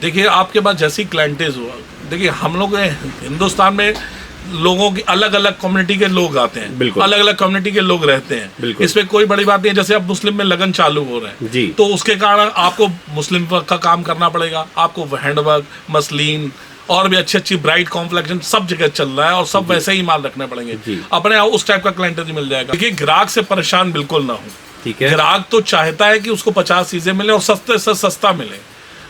देखिए आपके पास जैसी क्लाइंटेज हुआ, देखिए हम लोग हिंदुस्तान में लोगों की अलग अलग कम्युनिटी के लोग आते हैं, अलग अलग कम्युनिटी के लोग रहते हैं, इसमें कोई बड़ी बात नहीं है। जैसे अब मुस्लिम में लगन चालू हो रहे हैं तो उसके कारण आपको मुस्लिम का काम करना पड़ेगा, आपको हैंडवर्क, मसलिन और भी अच्छी अच्छी ब्राइट कॉम्प्लेक्शन सब जगह चल रहा है और सब वैसे ही माल रखने पड़ेंगे, अपने उस टाइप का क्लाइंटेज मिल जाएगा। देखिए ग्राहक से परेशान बिल्कुल ना हो, ठीक है। ग्राहक तो चाहता है कि उसको 50 चीजें मिले और सस्ते से सस्ता मिले।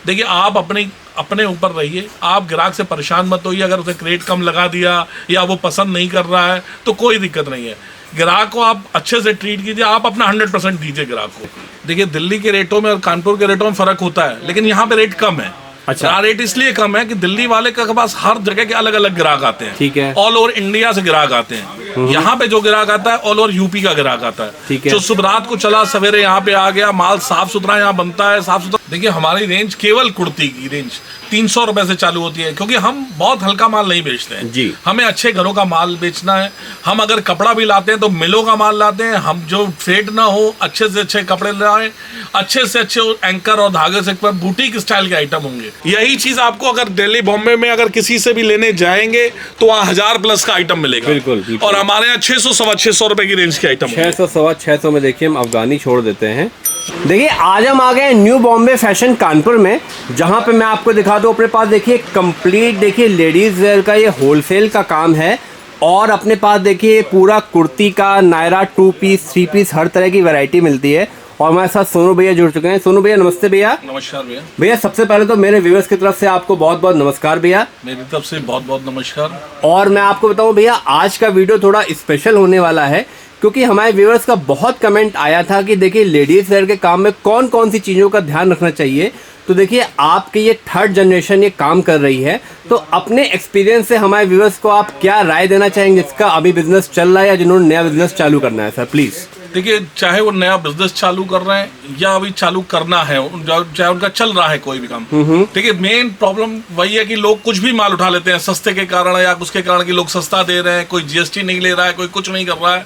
देखिए आप अपने ऊपर रहिए, आप ग्राहक से परेशान मत होइए। अगर उसे रेट कम लगा दिया या वो पसंद नहीं कर रहा है तो कोई दिक्कत नहीं है, ग्राहक को आप अच्छे से ट्रीट कीजिए, आप अपना 100% दीजिए ग्राहक को। देखिए दिल्ली के रेटों में और कानपुर के रेटों में फर्क होता है, लेकिन यहाँ पे रेट कम है। अच्छा, रेट इसलिए कम है कि दिल्ली वाले के पास हर जगह के अलग अलग ग्राहक आते हैं, ठीक है। ऑल ओवर इंडिया से ग्राहक आते हैं। यहाँ पे जो ग्राहक आता है ऑल ओवर यूपी का ग्राहक आता है, ठीक है। जो सुबह रात को चला सवेरे यहाँ पे आ गया, माल साफ सुथरा यहाँ बनता है, साफ सुथरा। देखिए हमारी रेंज केवल कुर्ती की रेंज 300 रुपए से चालू होती है, क्योंकि हम बहुत हल्का माल नहीं बेचते हैं जी। हमें अच्छे घरों का माल बेचना है। हम अगर कपड़ा भी लाते हैं तो मिलों का माल लाते हैं, हम जो फेड ना हो, अच्छे से अच्छे कपड़े लाए, अच्छे से अच्छे एंकर और धागे से बुटीक स्टाइल के आइटम होंगे। यही चीज आपको अगर दिल्ली बॉम्बे में अगर किसी से भी लेने जाएंगे तो वहाँ 1000+ का आइटम मिलेगा। बिल्कुल। और हमारे यहाँ 600 सवा 600 रुपए की रेंज के आइटम 600 सवा 600 में। देखिए हम अफगानी छोड़ देते हैं। देखिए आज हम आ गए न्यू बॉम्बे फैशन कानपुर में, जहां पे मैं आपको दिखा दूं अपने पास देखिए कंप्लीट देखिए लेडीज वेयर का ये होलसेल का काम है। और अपने पास देखिए पूरा कुर्ती का, नायरा 2 पीस 3 पीस हर तरह की वैरायटी मिलती है। और हमारे साथ सोनू भैया जुड़ चुके हैं। सोनू भैया नमस्ते भैया। नमस्कार भैया। भैया सबसे पहले तो मेरे व्यूअर्स की तरफ से आपको बहुत बहुत नमस्कार भैया। मेरी तरफ से बहुत बहुत नमस्कार। और मैं आपको बताऊं भैया आज का वीडियो थोड़ा स्पेशल होने वाला है, क्योंकि हमारे व्यूअर्स का बहुत कमेंट आया था कि देखिए लेडीज वेयर के काम में कौन कौन सी चीज़ों का ध्यान रखना चाहिए। तो देखिए आपके ये 3rd जनरेशन ये काम कर रही है, तो अपने एक्सपीरियंस से हमारे व्यूअर्स को आप क्या राय देना चाहेंगे जिसका अभी बिजनेस चल रहा है या जिन्होंने नया बिजनेस चालू करना है सर प्लीज़। देखिए चाहे वो नया बिजनेस चालू कर रहे हैं या अभी चालू करना है, चाहे उनका चल रहा है कोई भी काम, देखिए मेन प्रॉब्लम वही है कि लोग कुछ भी माल उठा लेते हैं सस्ते के कारण या उसके कारण कि लोग सस्ता दे रहे हैं, कोई GST नहीं ले रहा है, कोई कुछ नहीं कर रहा है।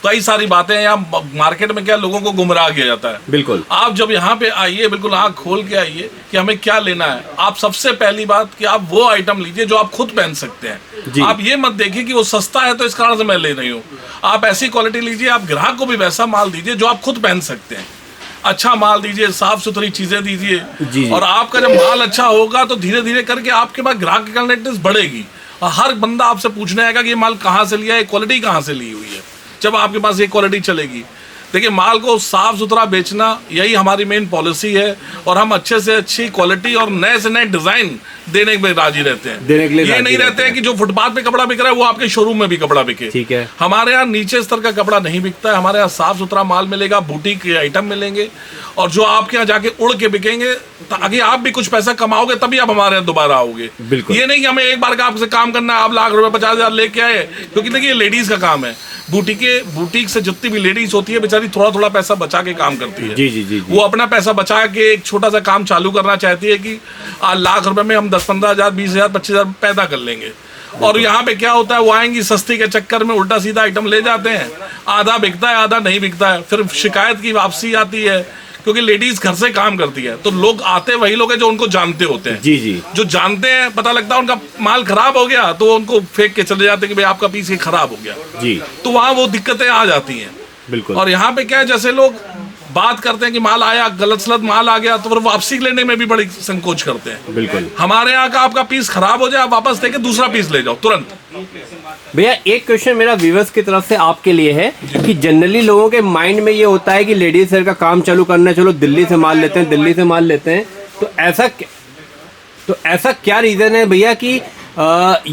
कई सारी बातें यहाँ मार्केट में क्या लोगों को गुमराह किया जाता है। बिल्कुल आप जब यहाँ पे आइए बिल्कुल आँख खोल के आइए कि हमें क्या लेना है। आप सबसे पहली बात कि आप वो आइटम लीजिए जो आप खुद पहन सकते हैं। आप ये मत देखिए कि वो सस्ता है तो इस कारण से मैं ले रही हूँ। आप ऐसी क्वालिटी लीजिए, आप ग्राहक को भी वैसा माल दीजिए जो आप खुद पहन सकते हैं। अच्छा माल दीजिए, साफ सुथरी चीजें दीजिए, और आपका जब माल अच्छा होगा तो धीरे धीरे करके आपके पास ग्राहक की कनेक्टिविटी बढ़ेगी। और हर बंदा आपसे पूछने आएगा कि ये माल कहाँ से लिया है, क्वालिटी कहाँ से ली हुई है। जब आपके पास ये क्वालिटी चलेगी, देखिए माल को साफ सुथरा बेचना यही हमारी मेन पॉलिसी है। और हम अच्छे से अच्छी क्वालिटी और नए से नए डिजाइन देने में राजी रहते हैं। देने के लिए ये नहीं रहते हैं कि जो फुटपाथ पे कपड़ा बिक रहा है वो आपके शोरूम में भी कपड़ा बिके। ठीक है, हमारे यहाँ नीचे स्तर का कपड़ा नहीं बिकता है। हमारे यहाँ साफ सुथरा माल मिलेगा, बुटीक के आइटम मिलेंगे, और जो आपके यहाँ जाके उड़ के बिकेंगे, ताकि आप भी कुछ पैसा कमाओगे तभी आप हमारे यहाँ दोबारा आओगे। ये नहीं कि हमें एक बार का आपसे काम करना है, आप लाख रुपए 50,000 लेके आए, क्योंकि देखिए लेडीज का काम है। बुटीक से जितनी भी लेडीज होती है बेचारी थोड़ा थोड़ा पैसा बचा के काम करती है। जी। वो अपना पैसा बचा के एक छोटा सा काम चालू करना चाहती है कि आज लाख रुपए में हम 10-15,000 20,000 25,000 पैदा कर लेंगे। और यहाँ पे क्या होता है, वो आएंगी सस्ती के चक्कर में उल्टा सीधा आइटम ले जाते हैं, आधा बिकता है आधा नहीं बिकता है, फिर शिकायत की वापसी आती है। क्योंकि लेडीज घर से काम करती है तो लोग आते वही लोग हैं जो उनको जानते होते हैं। जी। जो जानते हैं, पता लगता है उनका माल खराब हो गया तो उनको फेंक के चले जाते हैं कि भाई आपका पीस ये खराब हो गया। जी। तो वहाँ वो दिक्कतें आ जाती हैं। बिल्कुल। और यहाँ पे क्या है, जैसे लोग बात करते हैं कि माल आया, गलत सलत माल आ गया, तो फिर वापसी लेने में भी बड़ी संकोच करते हैं। बिल्कुल। हमारे यहाँ का आपका पीस खराब हो जाए, आप वापस देके दूसरा पीस ले जाओ तुरंत। भैया एक क्वेश्चन मेरा व्यूअर्स की तरफ से आपके लिए है कि जनरली लोगों के माइंड में ये होता है कि लेडीज वेयर का काम चालू करना है, चलो दिल्ली से माल लेते हैं, तो ऐसा क्या रीजन है भैया कि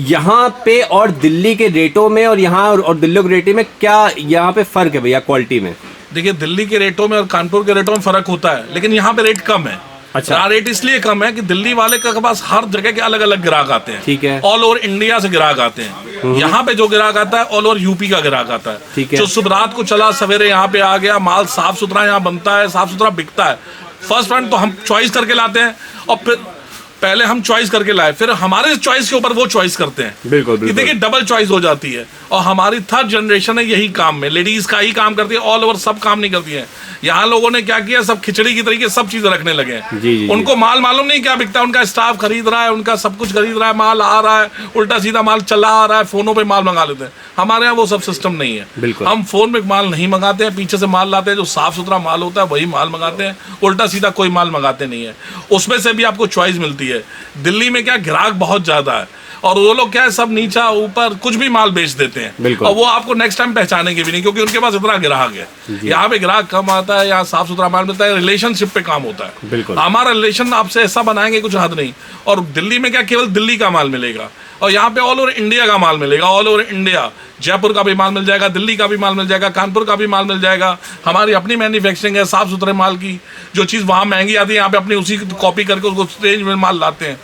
यहाँ पे और दिल्ली के रेटों में और यहाँ और दिल्ली के रेटों में क्या यहाँ पे फर्क है भैया क्वालिटी में? देखिए दिल्ली के रेटों में और कानपुर के रेटों में फर्क होता है, लेकिन यहाँ पे रेट कम है। अच्छा, रेट इसलिए कम है कि दिल्ली वाले के पास हर जगह के अलग अलग ग्राहक आते हैं। ठीक है, ऑल ओवर इंडिया से ग्राहक आते हैं। यहाँ पे जो ग्राहक आता है ऑल ओवर यूपी का ग्राहक आता है। ठीक है, जो सुबह रात को चला सवेरे यहाँ पे आ गया, माल साफ सुथरा यहाँ बनता है, साफ सुथरा बिकता है। फर्स्ट पॉइंट तो हम चॉइस करके लाते हैं, और फिर पहले हम चॉइस करके लाए, फिर हमारे चॉइस के ऊपर वो चॉइस करते हैं। बिल्कुल कि देखिए डबल चॉइस हो जाती है। और हमारी थर्ड जनरेशन है यही काम में, लेडीज का ही काम करती है, ऑल ओवर सब काम नहीं करती है। यहाँ लोगों ने क्या किया, सब खिचड़ी की तरीके सब चीजें रखने लगे हैं। जी, उनको माल मालूम नहीं क्या बिकता है, उनका स्टाफ खरीद रहा है, उनका सब कुछ खरीद रहा है, माल आ रहा है, उल्टा सीधा माल चला आ रहा है, फोनों पे माल मंगा लेते हैं। हमारे यहाँ वो सब सिस्टम नहीं है। बिल्कुल। हम फोन में माल नहीं मंगाते हैं, पीछे से माल लाते हैं, जो साफ सुथरा माल होता है वही माल मंगाते हैं, उल्टा सीधा कोई माल मंगाते नहीं है। उसमें से भी आपको चॉइस मिलती है। दिल्ली में क्या ग्राहक बहुत ज्यादा है, और वो लोग क्या है, सब नीचा ऊपर कुछ भी माल बेच देते हैं, और वो आपको नेक्स्ट टाइम पहचानेंगे भी नहीं, क्योंकि उनके पास इतना ग्राहक है। यहाँ पे ग्राहक कम आता है, यहाँ साफ सुथरा माल मिलता है, रिलेशनशिप पे काम होता है। बिल्कुल। हमारा रिलेशन आपसे ऐसा बनाएंगे कुछ हद नहीं। और दिल्ली में क्या केवल दिल्ली का माल मिलेगा, और यहाँ पे ऑल ओवर इंडिया का माल मिलेगा। ऑल ओवर इंडिया, जयपुर का भी माल मिल जाएगा, दिल्ली का भी माल मिल जाएगा, कानपुर का भी माल मिल जाएगा। हमारी अपनी मैन्युफैक्चरिंग है साफ सुथरे माल की। जो चीज़ वहाँ महंगी आती है, यहाँ पे अपनी उसी कॉपी करके उसको रेंज में माल लाते हैं।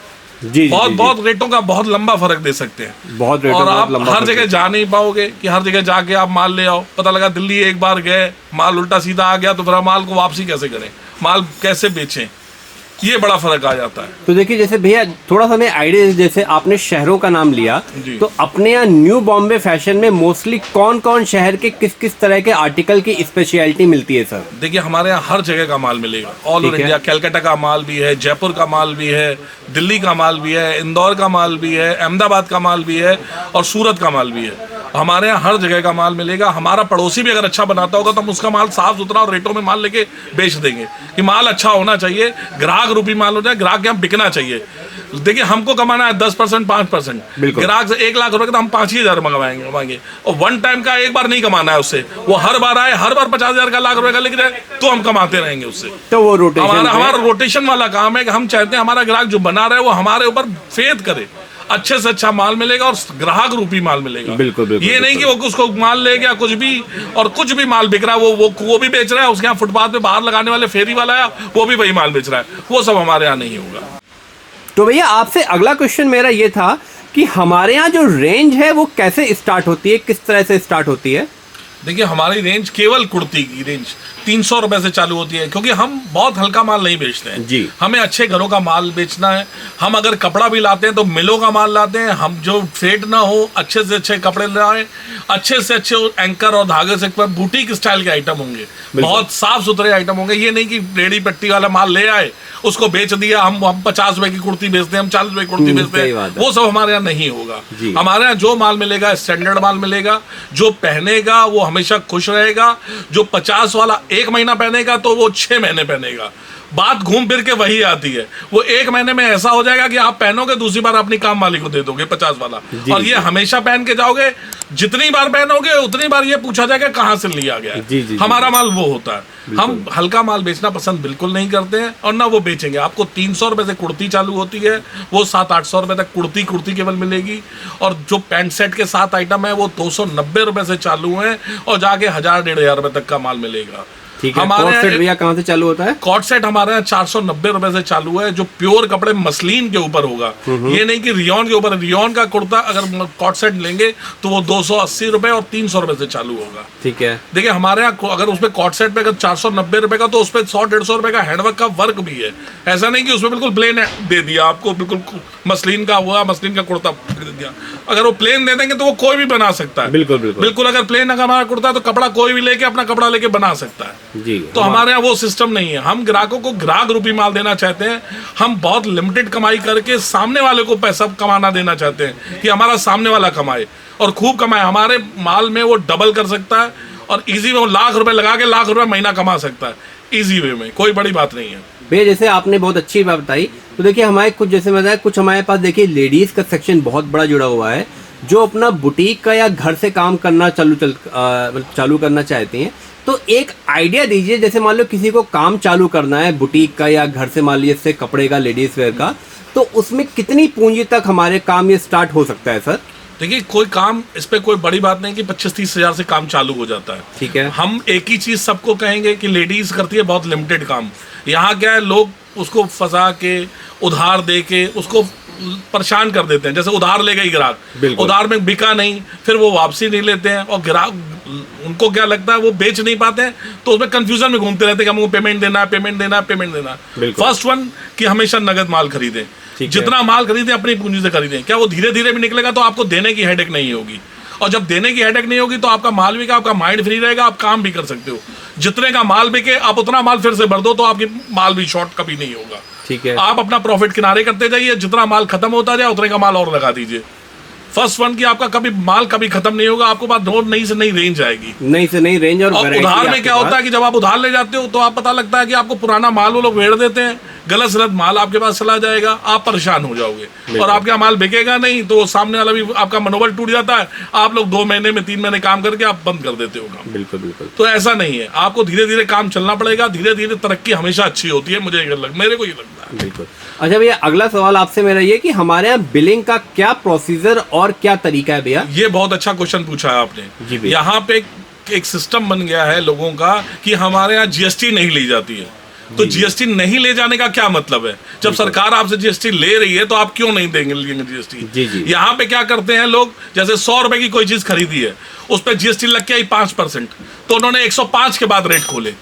जी, बहुत रेटों का बहुत लंबा फर्क दे सकते हैं। बहुत रेटों और का आप लंबा हर फर्क जगह जा नहीं पाओगे कि हर जगह जाके आप माल ले आओ। पता लगा दिल्ली एक बार गए, माल उल्टा सीधा आ गया, तो फिर माल को वापसी कैसे करें, माल कैसे बेचें, ये बड़ा फर्क आ जाता है। तो देखिए जैसे भैया थोड़ा सा हमें आइडिया, जैसे आपने शहरों का नाम लिया, जी। तो अपने यहाँ न्यू बॉम्बे फैशन में मोस्टली कौन कौन शहर के किस किस तरह के आर्टिकल की स्पेशलिटी मिलती है सर? देखिए हमारे यहाँ हर जगह का माल मिलेगा, ऑल ओवर इंडिया। कलकत्ता का माल भी है, जयपुर का माल भी है, दिल्ली का माल भी है, इंदौर का माल भी है, अहमदाबाद का माल भी है, और सूरत का माल भी है। हमारे यहाँ हर जगह का माल मिलेगा। हमारा पड़ोसी भी अगर अच्छा बनाता होगा तो हम उसका माल साफ सुथरा और रेटों में माल लेके बेच देंगे। कि माल अच्छा होना चाहिए, ग्राहक रूपी माल हो जाए, ग्राहक के यहाँ बिकना चाहिए। देखिए हमको कमाना है 10%, 5%। ग्राहक से 1 लाख रुपए का तो हम 5 ही हजार मंगवाएंगे, और वन टाइम का एक बार नहीं कमाना है उससे। वो हर बार आए, हर बार 50,000 का, लाख रुपए का लेके जाए, तो हम कमाते रहेंगे उससे। तो वो रोटेशन, हमारा रोटेशन वाला काम है कि हम चाहते हैं हमारा ग्राहक जो बना रहा है वो हमारे ऊपर फेथ करे, अच्छे से अच्छा माल मिलेगा और ग्राहक रूपी माल मिलेगा। बिल्कुल, बिल्कुल, ये नहीं कि वो उसको माल ले गया कुछ भी, और कुछ भी माल बिक रहा है, वो भी बेच रहा है, उसके यहाँ फुटपाथ पे बाहर लगाने वाले फेरी वाला है, वो भी वही माल बेच रहा है। वो सब हमारे यहाँ नहीं होगा। तो भैया आपसे अगला क्वेश्चन मेरा ये था कि हमारे यहाँ जो रेंज है वो कैसे स्टार्ट होती है, किस तरह से स्टार्ट होती है? देखिए हमारी रेंज केवल कुर्ती की रेंज 300 रुपए से चालू होती है, क्योंकि हम बहुत हल्का माल नहीं बेचते हैं जी। हमें अच्छे घरों का माल बेचना है। हम अगर कपड़ा भी लाते हैं तो मिलों का माल लाते हैं, हम जो फेट ना हो, अच्छे से अच्छे कपड़े लाएं, अच्छे से अच्छे एंकर और धागे से बुटीक स्टाइल के आइटम होंगे, बहुत साफ सुथरे आइटम होंगे। ये नहीं कि रेडी पट्टी वाला माल ले आए, उसको बेच दिया, हम 50 रुपए की कुर्ती बेचते हैं, हम 40 रुपए की कुर्ती बेचते हैं, वो सब हमारे यहाँ नहीं होगा। हमारे यहाँ जो माल मिलेगा स्टैंडर्ड माल मिलेगा, जो पहनेगा वो हमेशा खुश रहेगा। जो 50 वाला 1 महीना पहनेगा तो वो 6 महीने पहनेगा। बात घूम फिर के वही आती है, वो 1 महीने में ऐसा हो जाएगा कि आप पहनोगे, दूसरी बार अपनी काम वाली को दे दोगे 50 वाला, और ये हमेशा पहन के जाओगे। जितनी बार पहनोगे उतनी बार ये पूछा जाएगा कहाँ से लिया गया। हमारा माल वो होता है। हम हल्का माल बेचना पसंद बिल्कुल नहीं करते हैं, और ना वो बेचेंगे। आपको 300 रुपए से कुर्ती चालू होती है, वो 700-800 रुपए तक कुर्ती केवल मिलेगी, और जो पैंट सेट के साथ आइटम है वो 290 रुपए से चालू है, और जाके 1000-1500 रुपए तक का माल मिलेगा। ठीक है। कोट सेट भैया कहाँ से चालू होता है? कॉट सेट हमारे यहाँ 490 रुपए से चालू है, जो प्योर कपड़े मसलिन के ऊपर होगा। ये नहीं कि रियोन के ऊपर। रियोन का कुर्ता अगर कॉट सेट लेंगे तो वो 280 रुपए और 300 रुपए से चालू होगा। ठीक है। देखिए हमारे यहाँ अगर उसपे कॉट सेट पे अगर 490 रुपए का, तो उसपे 100-150 रुपए का हैंडवर्क का वर्क भी है। ऐसा नहीं कि उसमें बिल्कुल प्लेन दे दिया आपको, बिल्कुल मसलिन का हुआ, मसलिन का कुर्ता दे दिया। अगर वो प्लेन दे देंगे तो वो कोई भी बना सकता है। बिल्कुल अगर प्लेन अगर हमारा कुर्ता है तो कपड़ा कोई भी लेके अपना कपड़ा लेके बना सकता है जी। तो हमारे यहाँ वो सिस्टम नहीं है। हम ग्राहकों को ग्राहक रूपी माल देना चाहते हैं। हम बहुत लिमिटेड कमाई करके सामने वाले को पैसा कमाना देना चाहते हैं, कि हमारा सामने वाला कमाए और खूब कमाए। हमारे माल में वो डबल कर सकता है, और इजी में वो लाख रुपए लगा के लाख रुपए महीना कमा सकता है, इजी वे में। कोई बड़ी बात नहीं है भैया। जैसे आपने बहुत अच्छी बात बताई, तो देखिए हमारे कुछ, जैसे बताया, कुछ हमारे पास देखिए लेडीज का सेक्शन बहुत बड़ा जुड़ा हुआ है, जो अपना बुटीक का या घर से काम करना चालू करना चाहते हैं। तो एक आइडिया दीजिए, जैसे मान लो किसी को काम चालू करना है बुटीक का या घर से, मान लीजिए से कपड़े का, लेडीज वेयर का, तो उसमें कितनी पूंजी तक हमारे काम ये स्टार्ट हो सकता है सर? देखिए कोई काम, इस पे कोई बड़ी बात नहीं कि 25-30 हजार से काम चालू हो जाता है। ठीक है। हम एक ही चीज सबको कहेंगे कि लेडीज करती है बहुत लिमिटेड काम। यहाँ क्या है, लोग उसको फंसा के, उधार दे के उसको परेशान कर देते हैं। जैसे उधार ले गई ग्राहक, उधार में बिका नहीं, फिर वो वापसी नहीं लेते हैं, और ग्राहक उनको क्या लगता है वो बेच नहीं पाते हैं, तो उसमें कंफ्यूजन में घूमते रहते हैं कि हमको पेमेंट देना है, पेमेंट देना है, पेमेंट देना है। फर्स्ट वन कि हमेशा नगद माल खरीदें। ठीक है। जितना माल खरीदें अपनी पूंजी से खरीदें, क्या वो धीरे धीरे भी निकलेगा तो आपको देने की हेडेक नहीं होगी, और जब देने की हेडेक नहीं होगी तो आपका माल बिका, आपका माइंड फ्री रहेगा, आप काम भी कर सकते हो। जितने का माल बिके आप उतना माल फिर से भर दो तो आपकी माल भी शॉर्ट कभी नहीं होगा। ठीक है। आप अपना प्रॉफिट किनारे करते जाइए, जितना माल खत्म होता जाए उतने का माल और लगा दीजिए। फर्स्ट वन की आपका कभी माल कभी खत्म नहीं होगा, आपको बात रोड नई से नई रेंज आएगी। नई से नई रेंज और variety उधार में आपके क्या पास। होता है कि जब आप उधार ले जाते हो तो आप पता लगता है कि आपको पुराना माल वो लोग वेड़ देते हैं, गलत सलत माल आपके पास चला जाएगा, आप परेशान हो जाओगे और आपका माल बिकेगा नहीं तो सामने वाला भी आपका मनोबल टूट जाता है। आप लोग 2 महीने में 3 महीने काम करके आप बंद कर देते हो काम। बिल्कुल बिल्कुल। तो ऐसा नहीं है, आपको धीरे धीरे काम चलना पड़ेगा, धीरे धीरे तरक्की हमेशा अच्छी होती है, मेरे को ये लगता है। बिल्कुल। अच्छा भैया, अगला सवाल आपसे मेरा ये कि हमारे यहाँ बिलिंग का क्या प्रोसीजर और क्या तरीका है भैया? ये बहुत अच्छा क्वेश्चन पूछा है आपने। जी भैया। यहाँ पे एक सिस्टम बन गया है लोगों का कि हमारे यहाँ जीएसटी नहीं ली जाती है। तो जीएसटी नहीं ले जाने का क्या मतलब है? जब सरकार आपसे जीएसटी ले रही है तो आप क्यों नहीं देंगे जीएसटी? जी जी। यहाँ पे क्या करते हैं लोग, जैसे 100 रुपए की कोई चीज खरीदी है, उस पर जीएसटी लग के आई 5%, तो उन्होंने 105 के बाद रेट खोले।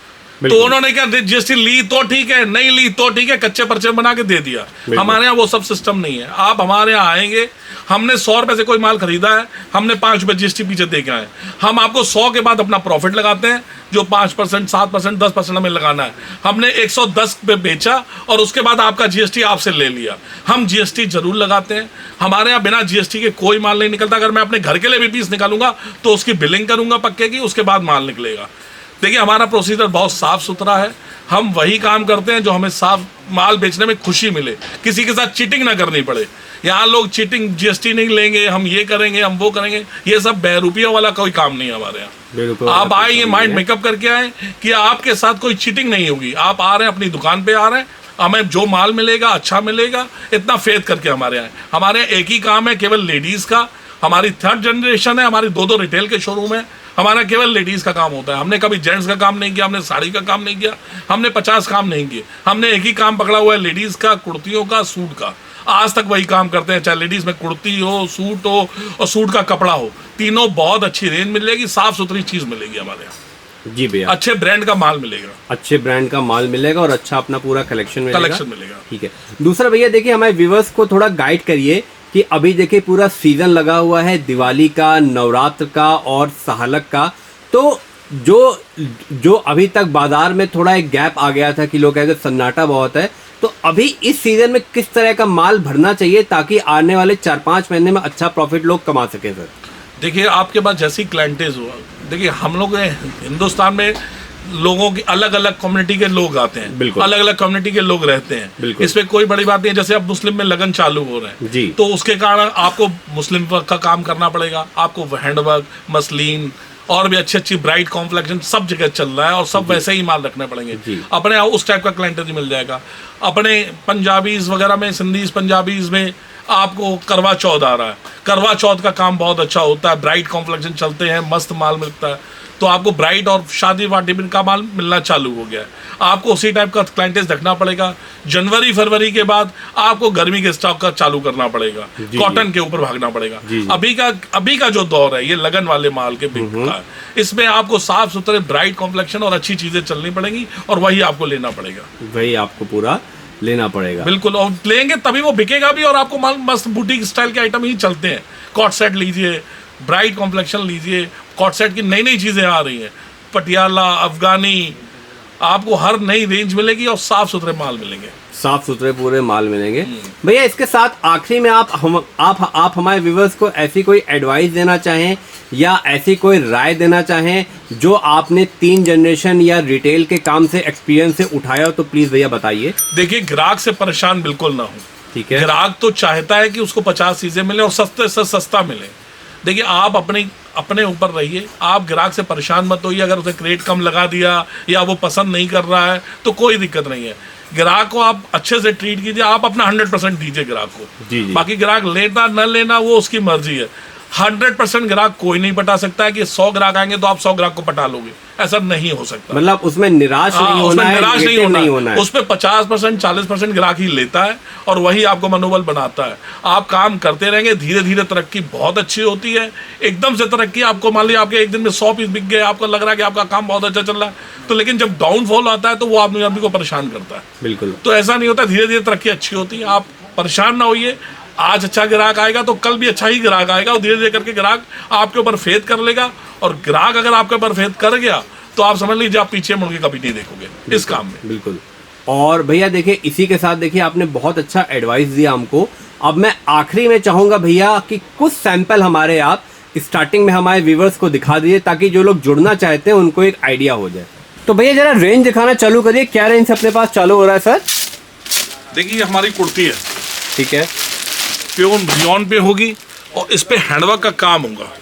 तो उन्होंने क्या जीएसटी ली तो ठीक है, नहीं ली तो ठीक है, कच्चे पर्चे बना के दे दिया। हमारे यहाँ वो सब सिस्टम नहीं है। आप हमारे यहाँ आएंगे, हमने 100 रुपए से कोई माल खरीदा है, हमने 5 रुपए जीएसटी पीछे दे के आए, हम आपको 100 के बाद अपना प्रॉफिट लगाते हैं, जो 5%, 7%, 10% हमें लगाना है। हमने 110 पे बेचा और उसके बाद आपका जीएसटी आपसे ले लिया। हम जीएसटी जरूर लगाते हैं। हमारे यहाँ बिना जीएसटी के कोई माल नहीं निकलता। अगर मैं अपने घर के लिए भी पीस निकालूंगा तो उसकी बिलिंग करूंगा पक्के की, उसके बाद माल निकलेगा। देखिए, हमारा प्रोसीजर बहुत साफ सुथरा है। हम वही काम करते हैं जो हमें साफ माल बेचने में खुशी मिले, किसी के साथ चीटिंग ना करनी पड़े। यहाँ लोग चीटिंग, जीएसटी नहीं लेंगे, हम ये करेंगे, हम वो करेंगे, ये सब बहरूपियों वाला कोई काम नहीं है हमारे यहाँ। आप आए, ये माइंड मेकअप करके आए कि आपके साथ कोई चीटिंग नहीं होगी। आप आ रहे हैं, अपनी दुकान पे आ रहे हैं, हमें जो माल मिलेगा अच्छा मिलेगा, इतना फेथ करके हमारे यहाँ। हमारे यहाँ एक ही काम है केवल लेडीज का। हमारी 3rd जनरेशन है, हमारी 2 रिटेल के शोरूम है। हमारा केवल लेडीज का काम होता है। हमने कभी जेंट्स का काम नहीं किया, हमने साड़ी का काम नहीं किया, हमने 50 काम नहीं किए। हमने एक ही काम पकड़ा हुआ है, लेडीज का, कुर्तियों का, सूट का। आज तक वही काम करते हैं, चाहे लेडीज में कुर्ती हो, सूट हो और सूट का कपड़ा हो, तीनों बहुत अच्छी रेंज मिलेगी, साफ सुथरी चीज मिलेगी हमारे यहाँ। जी भैया। अच्छे ब्रांड का माल मिलेगा, अच्छे ब्रांड का माल मिलेगा और अच्छा अपना पूरा कलेक्शन मिलेगा। ठीक है। दूसरा भैया, देखिए हमारे व्यूअर्स को थोड़ा गाइड करिए कि अभी देखिए पूरा सीजन लगा हुआ है, दिवाली का, नवरात्र का और सहालक का। तो जो अभी तक बाजार में थोड़ा एक गैप आ गया था कि लोग कहते सन्नाटा बहुत है, तो अभी इस सीजन में किस तरह का माल भरना चाहिए ताकि आने वाले 4-5 महीने में अच्छा प्रॉफिट लोग कमा सके सर? देखिए, आपके पास जैसी क्लाइंटेज हुआ, देखिए हम लोग हिंदुस्तान में लोगों की अलग अलग कम्युनिटी के लोग आते हैं, अलग अलग कम्युनिटी के लोग रहते हैं। इसमें कोई बड़ी बात नहीं है। जैसे अब मुस्लिम में लगन चालू हो रहे हैं जी, तो उसके कारण आपको मुस्लिम वर्क का काम करना पड़ेगा, आपको हैंडवर्क, मसलिन और भी अच्छी अच्छी ब्राइट कॉम्प्लेक्शन सब जगह चल रहा है और सब वैसे ही माल रखने पड़ेंगे। अपने उस टाइप का क्लाइंटेज मिल जाएगा। अपने पंजाबीज वगैरह में, सिंधीज पंजाबीज में आपको करवा चौथ आ रहा है, करवा चौथ का काम बहुत अच्छा होता है, ब्राइट कॉम्प्लेक्शन चलते हैं, मस्त माल मिलता है। तो आपको ब्राइट और शादी वादी का माल मिलना चालू हो गया है। आपको उसी टाइप का क्लाइंटेज रखना पड़ेगा। जनवरी फरवरी के बाद आपको गर्मी के स्टॉक का चालू करना पड़ेगा, कॉटन के ऊपर भागना पड़ेगा। अभी का जो दौर है ये लगन वाले माल के बिक का है। इसमें आपको साफ सुथरे ब्राइट कॉम्प्लेक्शन और अच्छी चीजें चलनी पड़ेंगी और वही आपको लेना पड़ेगा, वही आपको पूरा लेना पड़ेगा। बिल्कुल, और लेंगे तभी वो बिकेगा भी और आपको माल मस्त बुटीक स्टाइल के आइटम ही चलते हैं। कॉट सेट लीजिए, ब्राइट कॉम्प्लेक्शन लीजिए, कॉट सेट की नई नई चीजें आ रही हैं, पटियाला, अफगानी, आपको हर नई रेंज मिलेगी और साफ सुथरे माल मिलेंगे, साफ सुथरे पूरे माल मिलेंगे। भैया इसके साथ आखिरी में आप हमारे व्यूअर्स को ऐसी कोई एडवाइस देना चाहें या ऐसी कोई राय देना चाहें जो आपने 3 जनरेशन या रिटेल के काम से एक्सपीरियंस से उठाया हो, तो प्लीज भैया बताइए। देखिए, ग्राहक से परेशान बिल्कुल ना हो, ठीक है। ग्राहक तो चाहता है कि उसको 50 चीजें मिले और सस्ते से सस्ता मिले। देखिए, आप अपने ऊपर रहिए, आप ग्राहक से परेशान मत होइए। अगर उसे रेट कम लगा दिया या वो पसंद नहीं कर रहा है तो कोई दिक्कत नहीं है। ग्राहक को आप अच्छे से ट्रीट कीजिए, आप अपना 100% दीजिए ग्राहक को। बाकी ग्राहक लेना न लेना वो उसकी मर्जी है। 100% ग्राहक कोई नहीं पटा सकता है कि 100 ग्राहक आएंगे तो आप 100 ग्राहक को पटा लोगे, ऐसा नहीं हो सकता। मतलब उसमें निराश नहीं होना है, निराश नहीं होना है। उसमें 50% 40% ग्राहक ही लेता है और वही आपको मनोबल बनाता है। आप काम करते रहेंगे, धीरे धीरे तरक्की बहुत अच्छी होती है। एकदम से तरक्की आपको, मान लीजिए आपके एक दिन में 100 पीस बिक गए, आपको लग रहा है कि आपका काम बहुत अच्छा चल रहा है, तो लेकिन जब डाउनफॉल आता है तो वो आदमी को परेशान करता है। बिल्कुल, तो ऐसा नहीं होता, धीरे धीरे तरक्की अच्छी होती है। आप परेशान ना होइए। आज अच्छा ग्राहक आएगा तो कल भी अच्छा ही ग्राहक आएगा, और धीरे धीरे करके ग्राहक आपके ऊपर फेथ कर लेगा, और ग्राहक अगर आपके ऊपर फेथ कर गया तो आप समझ लीजिए आप पीछे मुड़ के कभी नहीं देखोगे इस काम में। बिल्कुल। और भैया देखिए इसी के साथ देखिए आपने बहुत अच्छा एडवाइस दिया हमको। अब मैं आखिरी में चाहूंगा भैया कि कुछ सैंपल हमारे आप स्टार्टिंग में हमारे व्यूवर्स को दिखा दीजिए, ताकि जो लोग जुड़ना चाहते हैं उनको एक आइडिया हो जाए। तो भैया जरा रेंज दिखाना चालू करिए, क्या रेंज अपने पास चालू हो रहा है सर? देखिए हमारी कुर्ती है, ठीक है, प्योर रियॉन पे होगी, और इस पे हैंडवर्क का काम होगा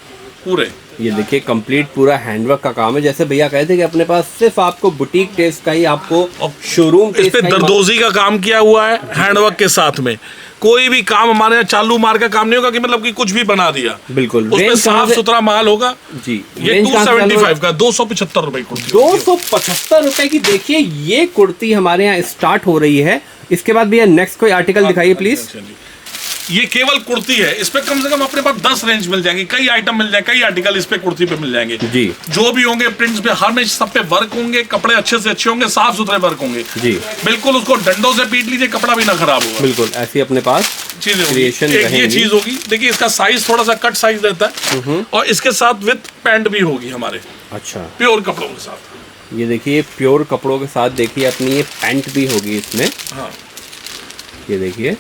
पूरे। ये देखिए कंप्लीट पूरा हैंडवर्क का काम है। जैसे भैया कहते हैं कि अपने पास सिर्फ आपको बुटीक टेस्ट का ही, आपको शोरूम इस टेस्ट पे का ही दरदोजी का काम किया हुआ है हैंडवर्क के साथ में। कोई भी काम हमारे यहाँ चालू मार का काम नहीं होगा कि मतलब कि कुछ भी बना दिया। बिल्कुल। उसमें रेंज साफ कहाँ से- सुथरा माल होगा जी। ये रेंज कहाँ से चालू 275 का 275 रुपए की कुर्ती। 275 रुपए की देखिए ये कुर्ती हमारे यहाँ स्टार्ट हो रही है। इसके बाद भैया नेक्स्ट कोई आर्टिकल दिखाइए प्लीज। ये केवल कुर्ती है, इस पे कम से कम अपने पास 10 रेंज मिल जाएंगे, कई आइटम मिल जाएंगे, कई आर्टिकल इस पे कुर्ती पे मिल जाएंगे जी। जो भी होंगे प्रिंट्स पे, हर में सब पे वर्क होंगे, कपड़े अच्छे से अच्छे होंगे, साफ सुथरे वर्क होंगे जी। बिल्कुल। उसको डंडों से पीट लीजिए, कपड़ा भी ना खराब होगा। बिल्कुल ऐसी अपने पास चीजें होंगी। क्रिएशन एक ये रहेंगी। चीज होगी, देखिए इसका साइज थोड़ा सा कट साइज रहता है, और इसके साथ विथ पैंट भी होगी हमारे अच्छा प्योर कपड़ों के साथ। ये देखिए प्योर कपड़ों के साथ देखिए अपनी ये पैंट भी होगी इसमें। हाँ, ये देखिए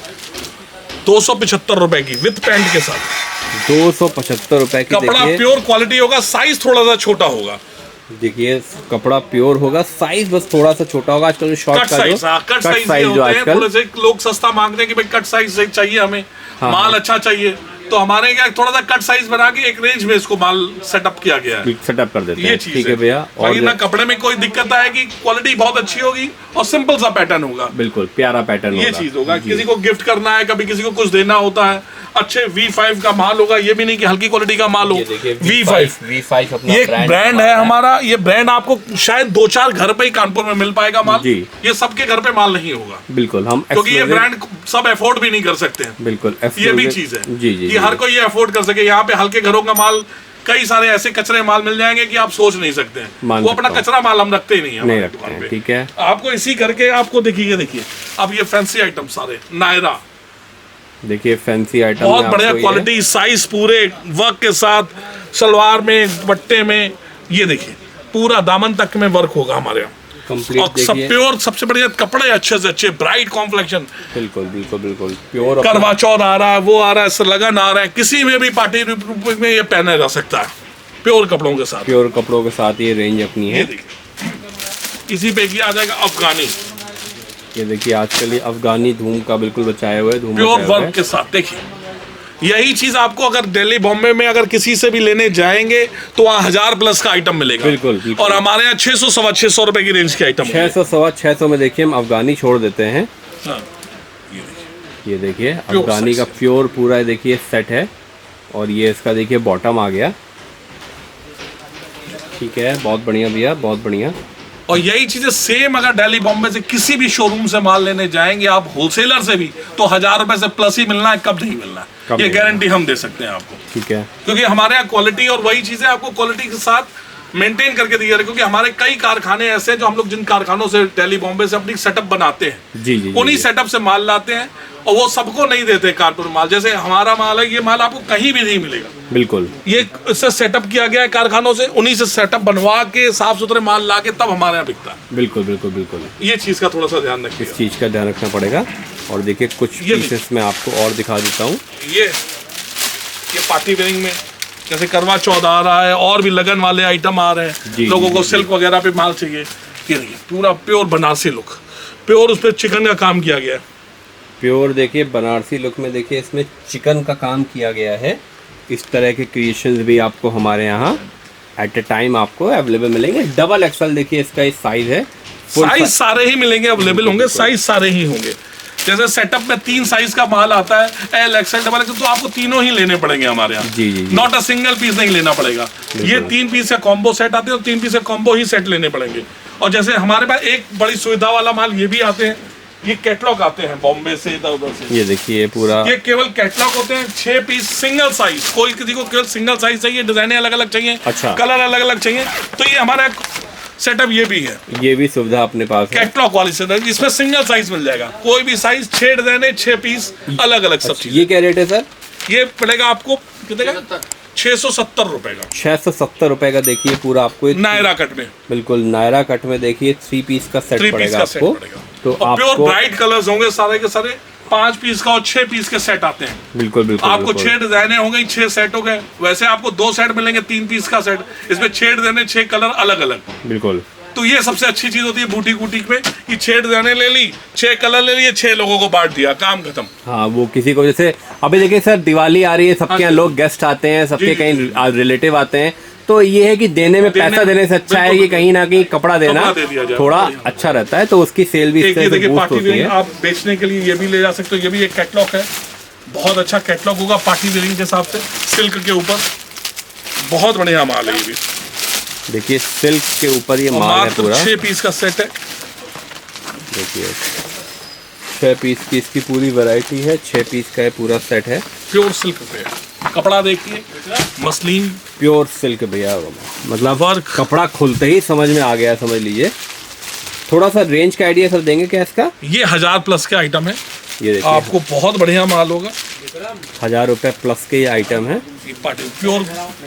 275 रुपए की विथ पैंट के साथ, 275 रुपए की। कपड़ा देखिए प्योर क्वालिटी होगा, साइज थोड़ा सा छोटा होगा, देखिए कपड़ा प्योर होगा, साइज बस थोड़ा सा छोटा होगा। आजकल जो शॉर्ट कट का साइज, जो कट साइज साइज जो होते हैं। आजकल थोड़े से लोग सस्ता मांगते हैं कि भाई कट साइज चाहिए हमें, माल अच्छा चाहिए, तो हमारे क्या थोड़ा सा कट साइज बना के एक रेंज में इसको माल सेटअप किया गया है। सेटअप कर देते ये हैं। चीज ठीक है भैया। और ना कपड़े में कोई दिक्कत आएगी, क्वालिटी बहुत अच्छी होगी, और सिंपल सा पैटर्न होगा, बिल्कुल प्यारा पैटर्न ये होगा। चीज होगा। किसी को गिफ्ट करना है, कभी किसी को कुछ देना होता है, अच्छे V5 का माल होगा, ये भी नहीं कि हल्की क्वालिटी का माल हो। ये देखिए V5 अपना ये ब्रांड है हमारा। ये ब्रांड आपको शायद 2-4 घर पे ही कानपुर में मिल पाएगा माल, जी। ये सबके घर पे माल नहीं होगा, बिल्कुल। हम क्योंकि ये ब्रांड सब अफोर्ड भी नहीं कर सकते हैं। बिल्कुल ये भी चीज है जी जी कि हर कोई ये अफोर्ड कर सके। यहाँ पे हल्के घरों का माल, कई सारे ऐसे कचरे माल मिल जाएंगे कि आप सोच नहीं सकते हैं। मान वो अपना सकता हूं। कचरा माल हम रखते ही नहीं है नहीं हमारी रखते दुकान हैं। पे। ठीक है। आपको इसी करके आपको देखिए अब ये फैंसी आइटम सारे नायरा, देखिए फैंसी आइटम बहुत बढ़िया क्वालिटी, साइज पूरे वर्क के साथ, सलवार में, बट्टे में, ये देखिए पूरा दामन तक में वर्क होगा हमारे यहाँ। कंप्लीट और सब देखिए। प्योर, सबसे बढ़िया कपड़े अच्छे से अच्छे, ब्राइट कॉम्प्लेक्शन। बिल्कुल बिल्कुल बिल्कुल प्योर। करवा चौथ आ रहा है, वो आ रहा है, लगन आ रहा है, किसी में भी पार्टी में ये पहना जा सकता है प्योर कपड़ों के साथ। प्योर कपड़ों के साथ ये रेंज अपनी ये है। देखिए इसी पे आ जाएगा अफगानी, ये देखिए आजकल ये अफगानी धूम का बिल्कुल बचाए हुए, धूम प्योर मचाए हुए वर्क के साथ। देखिए यही चीज आपको अगर दिल्ली बॉम्बे में अगर किसी से भी लेने जाएंगे तो वहाँ 1000+ का आइटम मिलेगा। बिल्कुल, बिल्कुल। और हमारे यहाँ 600-625 रुपए की रेंज के आइटम 600 600 में देखिए हम अफगानी छोड़ देते हैं। हाँ, ये देखिए प्योर अफगानी का साइज। प्योर पूरा देखिए सेट है, और ये इसका देखिए बॉटम आ गया। ठीक है, बहुत बढ़िया भैया, बहुत बढ़िया। और यही चीजें सेम अगर दिल्ली बॉम्बे से किसी भी शोरूम से माल लेने जाएंगे आप, होलसेलर से भी, तो 1000 रुपए से प्लस ही मिलना है, कब नहीं मिलना कब है, ये नहीं गारंटी हम दे सकते हैं आपको। ठीक है। क्योंकि हमारे यहाँ क्वालिटी, और वही चीजें आपको क्वालिटी के साथ मेंटेन करके दी जा रही है। क्योंकि हमारे कई कारखाने ऐसे हैं जो हम लोग जिन कारखानों से दिल्ली बॉम्बे से अपनी सेटअप बनाते हैं, जी जी उन्हीं सेटअप से माल लाते हैं, और वो सबको नहीं देते कानपुर माल। जैसे हमारा माल है, ये माल आपको कहीं भी नहीं मिलेगा। बिल्कुल। ये इससे सेटअप किया गया है कारखानों से, उन्हीं से सेटअप बनवा के साफ सुथरे माल ला के तब हमारे यहाँ बिकता है। बिल्कुल बिल्कुल बिल्कुल ये चीज का थोड़ा सा ध्यान रखिए। इस चीज़ का ध्यान रखना पड़ेगा। और देखिए कुछ ये पीसेस मैं आपको और दिखा देता हूँ। ये पार्टी वेयरिंग में जैसे करवा चौथ आ रहा है, और भी लगन वाले आइटम आ रहे हैं, जी, लोगों जी, को जी। सिल्क वगैरह पे माल चाहिए। ये देखिए पूरा प्योर बनारसी लुक, प्योर उस पर चिकन का काम किया गया है। प्योर देखिए बनारसी लुक में देखिए इसमें चिकन का काम किया गया है। इस तरह के क्रिएशंस भी आपको हमारे यहाँ एट ए टाइम आपको अवेलेबल मिलेंगे। डबल एक्सल देखिए इसका इस साइज है। साइज सारे ही मिलेंगे, अवेलेबल होंगे, साइज सारे ही होंगे। जैसे सेटअप में 3 साइज का माल आता है, एल एक्सएल डबल एक्सएल, तो आपको तीनों ही लेने पड़ेंगे हमारे यहाँ। जी जी जी। नॉट अ सिंगल पीस नहीं लेना पड़ेगा। ये 3 पीस का कॉम्बो सेट आते हैं, और 3 पीस का कॉम्बो ही सेट लेने पड़ेंगे। और जैसे हमारे पास एक बड़ी सुविधा वाला माल ये भी आते हैं, ये कैटलॉग आते हैं बॉम्बे से, इधर उधर से। ये देखिए पूरा ये केवल कैटलॉग होते हैं, 6 पीस सिंगल साइज। कोई किसी को केवल सिंगल साइज चाहिए, डिजाइने अलग अलग चाहिए, अच्छा। कलर अलग अलग चाहिए, तो ये हमारा सेटअप ये भी है, ये भी सुविधा अपने पास है। कैटलॉग वाली सेटअप, इसमें सिंगल साइज मिल जाएगा, कोई भी साइज, 6 डिजाइन, 6 पीस, अलग अलग सब चीज। ये क्या रेट है सर? ये पड़ेगा आपको कितने का? 670 रुपए का। 670 रुपए का। देखिए पूरा आपको नायरा कट में, बिल्कुल नायरा कट में देखिए 3 पीस का सेट पड़ेगा आपको। तो प्योर आपको ब्राइट कलर्स होंगे सारे के सारे, 5 पीस का और 6 पीस के सेट आते हैं। बिल्कुल बिल्कुल आपको बिल्कुल। 6 डिजाइने हो गई, 6 सेट हो गए। वैसे आपको 2 सेट मिलेंगे 3 पीस का सेट, इसमें 6 डिजाइने, 6 कलर अलग अलग। बिल्कुल। तो ये सबसे अच्छी चीज होती है बूटीक वूटीक में कि 6 डिजाइने ले ली, 6 कलर ले लिए, 6 लोगों को बांट दिया, काम खत्म। हाँ, वो किसी को जैसे अभी देखिए सर दिवाली आ रही है, सबके यहाँ लोग गेस्ट आते हैं, सबके जी, कहीं रिलेटिव आते हैं, तो ये है कि देने में पैसा देने से अच्छा है कि कहीं ना कहीं कपड़ा देना दे दिया जाए, थोड़ा अच्छा रहता है, तो उसकी सेल भी एक ये इससे देखिए बूस्ट पार्टी होती वेयरिंग है। आप बेचने के लिए ये भी ले जा सकते हो। ये भी एक कैटलॉग है, बहुत अच्छा कैटलॉग होगा पार्टी वेयरिंग के हिसाब से, सिल्क के ऊपर बहुत बढ़िया माल है ये भी। देखिए सिल्क के ऊपर ये माल है मात्र पूरा। 6 पीस का सेट है। देखिए 6 पीस की इसकी पूरी वैरायटी है, 6 पीस का ये पूरा सेट है। प्योर सिल्क पे है, कपड़ा देखिए मसलिन, प्योर सिल्क भैया, मतलब वर्क। कपड़ा खुलते ही समझ में आ गया, समझ लीजिए। थोड़ा सा रेंज का आइडिया सर देंगे क्या इसका? ये 1000 प्लस के आइटम है, ये देखिए आपको बहुत बढ़िया माल होगा। 1000 रुपए प्लस के ये आइटम है। ये पार्टी प्योर,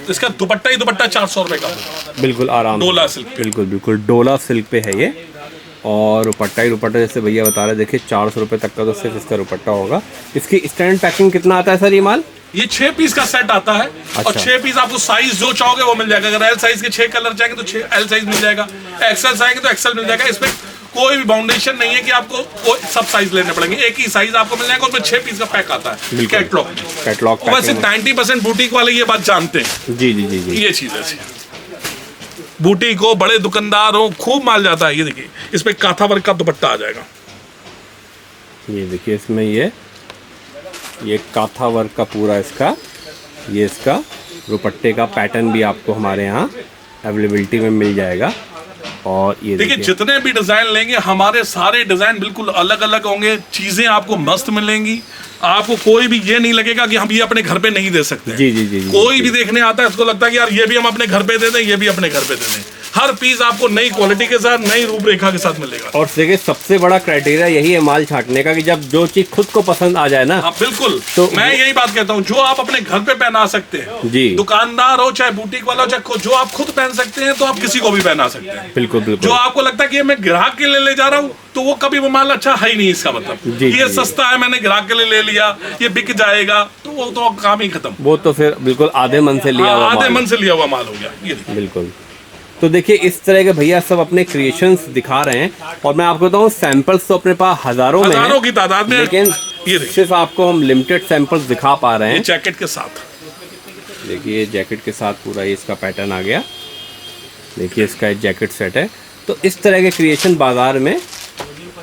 इसका दुपट्टा ही दुपट्टा 400 रुपए का होगा। बिल्कुल आराम से। डोला सिल्क पे। बिल्कुल बिल्कुल डोला सिल्क पे है ये। और रुपट्टा ही रुपट्टा जैसे भैया बता रहे, देखिए 400 रुपए तक का तो सिर्फ इसका रुपट्टा होगा। इसकी स्टैंड पैकिंग कितना आता है सर ये माल? ये 6 पीस का सेट आता है। और 6 पीस आपको साइज जो चाहोगे वो मिल जाएगा। अगर एल साइज के 6 कलर चाहेंगे तो 6 एल साइज मिल जाएगा, एक्सएल चाहेंगे तो एक्सएल मिल जाएगा। इसमें कोई भी बाउंडेशन नहीं है कि आपको सब साइज लेने पड़ेंगे, एक ही साइज आपको मिल जाएगा। उसमें 6 पीस का पैक आता है कैटलॉग में। कैटलॉग वैसे 90% बुटीक वाले ये बात जानते हैं। जी जी जी जी। ये चीज है, बुटीक हो, बड़े दुकानदार हो, खूब माल जाता है। ये देखिए इसमें काथा वर्क का दुपट्टा आ जाएगा। ये देखिए इसमें ये काथा वर्क का पूरा इसका, ये इसका दुपट्टे का पैटर्न भी आपको हमारे यहाँ अवेलेबिलिटी में मिल जाएगा। और ये देखिए जितने भी डिजाइन लेंगे, हमारे सारे डिजाइन बिल्कुल अलग अलग होंगे, चीजें आपको मस्त मिलेंगी। आपको कोई भी ये नहीं लगेगा कि हम ये अपने घर पे नहीं दे सकते। जी जी जी जी। कोई भी देखने आता है उसको लगता है कि यार ये भी हम अपने घर पे दे दें, ये भी अपने घर पे दे दें। हर पीस आपको नई क्वालिटी के साथ, नई रूपरेखा के साथ मिलेगा। और देखिए सबसे बड़ा क्राइटेरिया यही है माल छांटने का कि जब जो चीज खुद को पसंद आ जाए ना। हाँ बिल्कुल, तो मैं यही बात कहता हूँ, जो आप अपने घर पे पहना सकते हैं, जी, दुकानदार हो चाहे बुटीक वाला हो, चाहे जो आप खुद पहन सकते हैं, तो आप किसी को भी पहना सकते हैं। बिल्कुल बिल्कुल। जो आपको लगता है कि ये मैं ग्राहक के लिए ले जा रहा हूँ, तो वो कभी वो माल अच्छा है ही नहीं। इसका मतलब जी, ये जी, सस्ता है, मैंने ग्राहक के लिए ले लिया, ये बिक जाएगा, तो वो तो काम ही खत्म। वो तो फिर बिल्कुल आधे मन से लिया हुआ आधे माल। मन से लिया हुआ माल हो गया। ये बिल्कुल। तो देखिए इस तरह के भैया सब अपने क्रिएशंस दिखा रहे हैं, और मैं आपको बताऊं सैंपल्स तो अपने पास हजारों में हजारों हैं, की तादाद में। लेकिन ये देखिए सिर्फ आपको हम लिमिटेड सैंपल्स दिखा पा रहे हैं। जैकेट के साथ, देखिए जैकेट के साथ पूरा ये इसका पैटर्न आ गया। देखिए इसका एक जैकेट सेट है। तो इस तरह के क्रिएशन बाजार में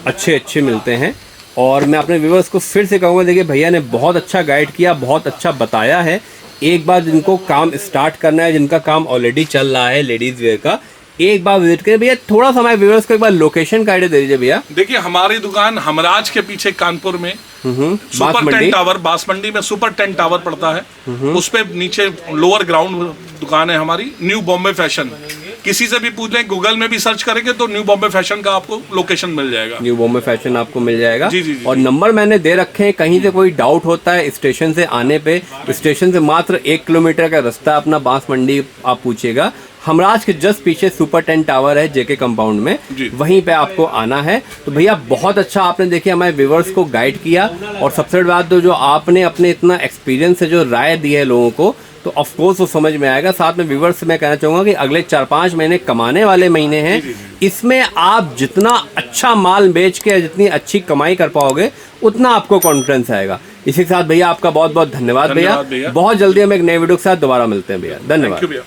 अच्छे अच्छे मिलते हैं। और मैं अपने व्यूअर्स को फिर से कहूँगा, देखिए भैया ने बहुत अच्छा गाइड किया, बहुत अच्छा बताया है। एक बार जिनको काम स्टार्ट करना है, जिनका काम ऑलरेडी चल रहा है लेडीज वेयर का, एक बार विजिट करें। भैया थोड़ा सा हमारे व्यूअर्स को एक बार लोकेशन का आइडिया दे दीजिए भैया। देखिए हमारी दुकान हमराज के पीछे कानपुर में सुपर 10 टावर, बास मंडी में सुपर 10 टावर पड़ता है। उस पे नीचे लोअर ग्राउंड दुकान है हमारी, न्यू बॉम्बे फैशन। किसी से भी पूछ लें, गूगल में भी सर्च करेंगे तो न्यू बॉम्बे फैशन का आपको लोकेशन मिल जाएगा। न्यू बॉम्बे फैशन आपको मिल जाएगा। जी, जी, जी, और नंबर मैंने दे रखे हैं, कहीं से कोई डाउट होता है स्टेशन से आने पे, स्टेशन से मात्र 1 किलोमीटर का रास्ता अपना बांस मंडी आप पूछिएगा। हमराज के जस्ट पीछे सुपर 10 टावर है जेके कंपाउंड में, वहीं पे आपको आना है। तो भैया बहुत अच्छा आपने देखिए हमारे व्यूअर्स को गाइड किया। और सबसे बड़ी बात तो जो आपने अपने इतना एक्सपीरियंस से जो राय दी है लोगों को, तो ऑफ कोर्स वो समझ में आएगा। साथ में व्यूअर्स से मैं कहना चाहूँगा कि अगले 4-5 महीने कमाने वाले महीने हैं। इसमें आप जितना अच्छा माल बेच के जितनी अच्छी कमाई कर पाओगे, उतना आपको कॉन्फिडेंस आएगा। इसी के साथ भैया आपका बहुत बहुत धन्यवाद भैया। बहुत जल्दी हम एक नए वीडियो के साथ दोबारा मिलते हैं भैया। धन्यवाद।